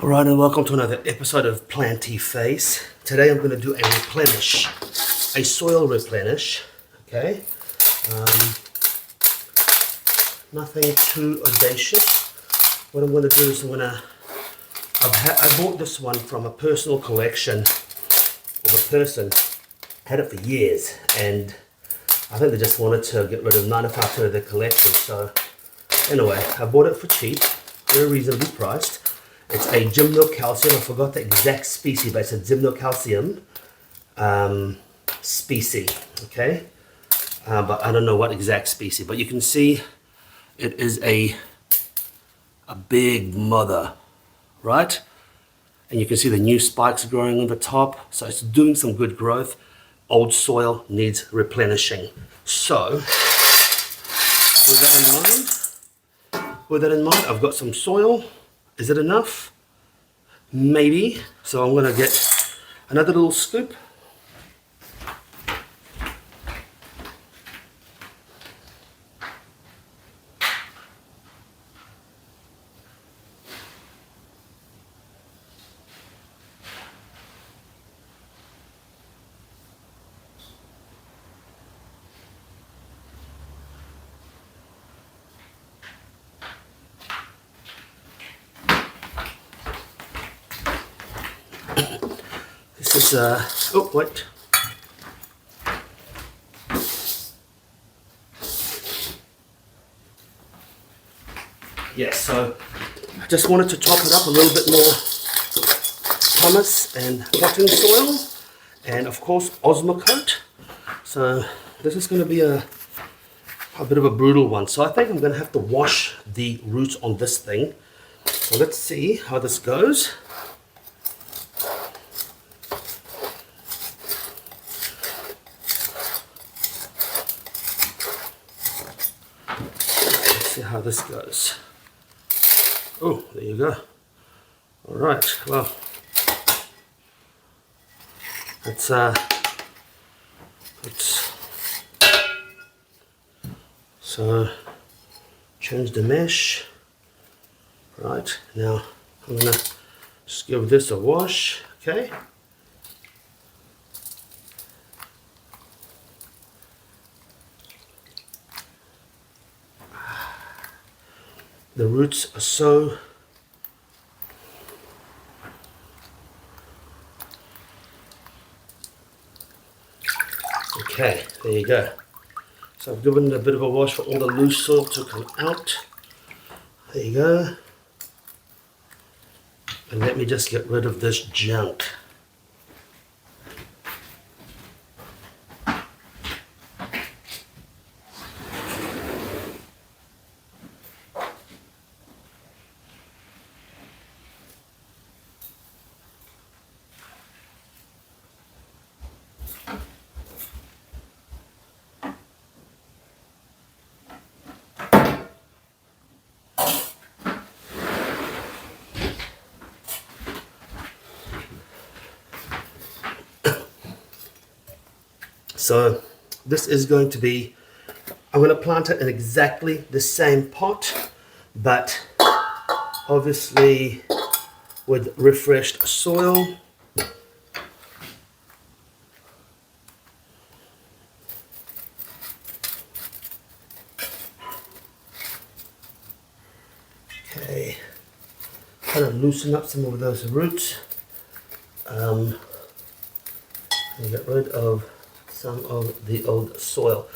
Alright, and welcome to another episode of Planty Face. Today I'm going to do a replenish, a soil replenish, okay? Nothing too audacious. What I'm going to do is I bought this one from a personal collection of a person, had it for years, and I think they just wanted to get rid of 95% of their collection. So anyway, I bought it for cheap, very reasonably priced. It's a Gymnocalycium. I forgot the exact species, but it's a Gymnocalycium species, okay? But I don't know what exact species, but you can see it is a big mother, right? And you can see the new spikes growing on the top, so it's doing some good growth. Old soil needs replenishing. So with that in mind, I've got some soil. Is it enough? Maybe. So I'm going to get another little scoop. This is, oh wait. Yes, so I just wanted to top it up a little bit more pumice and potting soil, and of course Osmocote. So this is going to be a bit of a brutal one. So I think I'm going to have to wash the roots on this thing. So let's see how this goes. See how this goes. Oh, there you go. All right, well, let's so change the mesh. Right, now I'm gonna just give this a wash, okay? The roots are so okay, there you go. So I've given it a bit of a wash for all the loose soil to come out. There you go. And let me just get rid of this junk. So this is going to be, I'm going to plant it in exactly the same pot, but obviously with refreshed soil. Okay, kind of loosen up some of those roots and get rid of some of the old soil.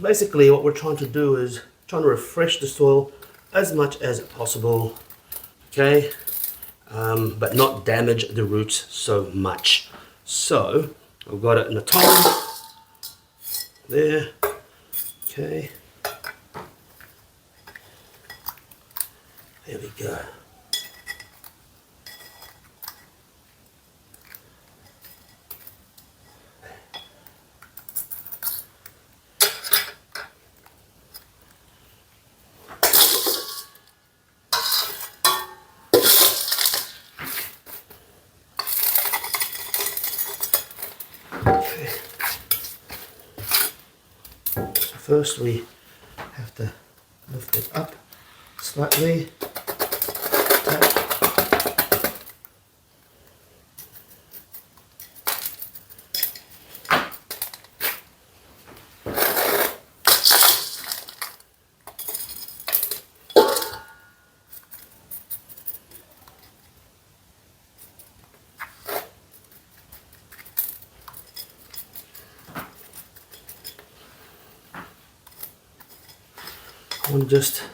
Basically what we're trying to do is trying to refresh the soil as much as possible, okay, but not damage the roots so much. So I've got it in the top there, okay, there we go. First we have to lift it up slightly, tap, I want to just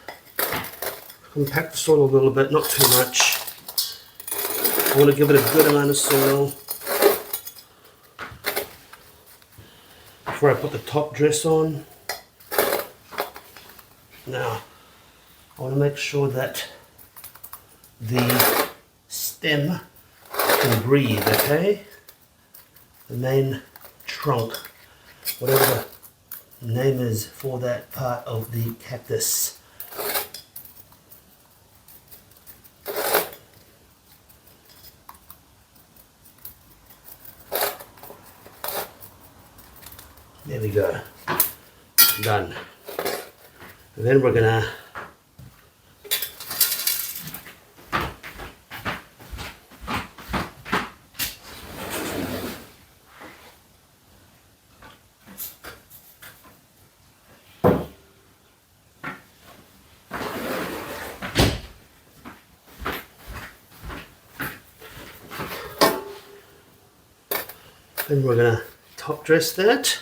compact the soil a little bit, not too much. I want to give it a good amount of soil before I put the top dress on. Now, I want to make sure that the stem can breathe, okay? The main trunk, whatever the name is for that part of the cactus. There we go. Done. And then we're gonna top dress that.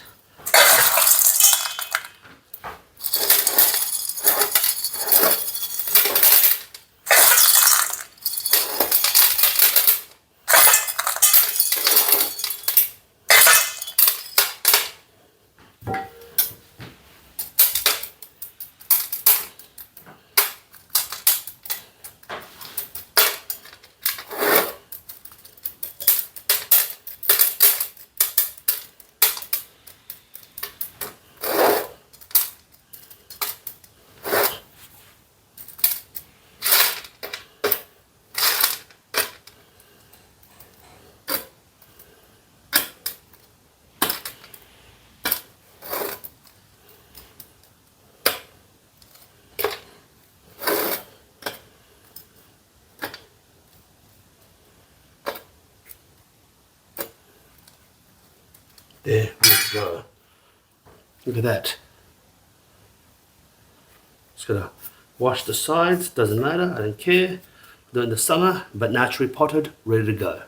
There we go. Look at that. Just gonna wash the sides, doesn't matter, I don't care. Do it in the summer, but naturally potted, ready to go.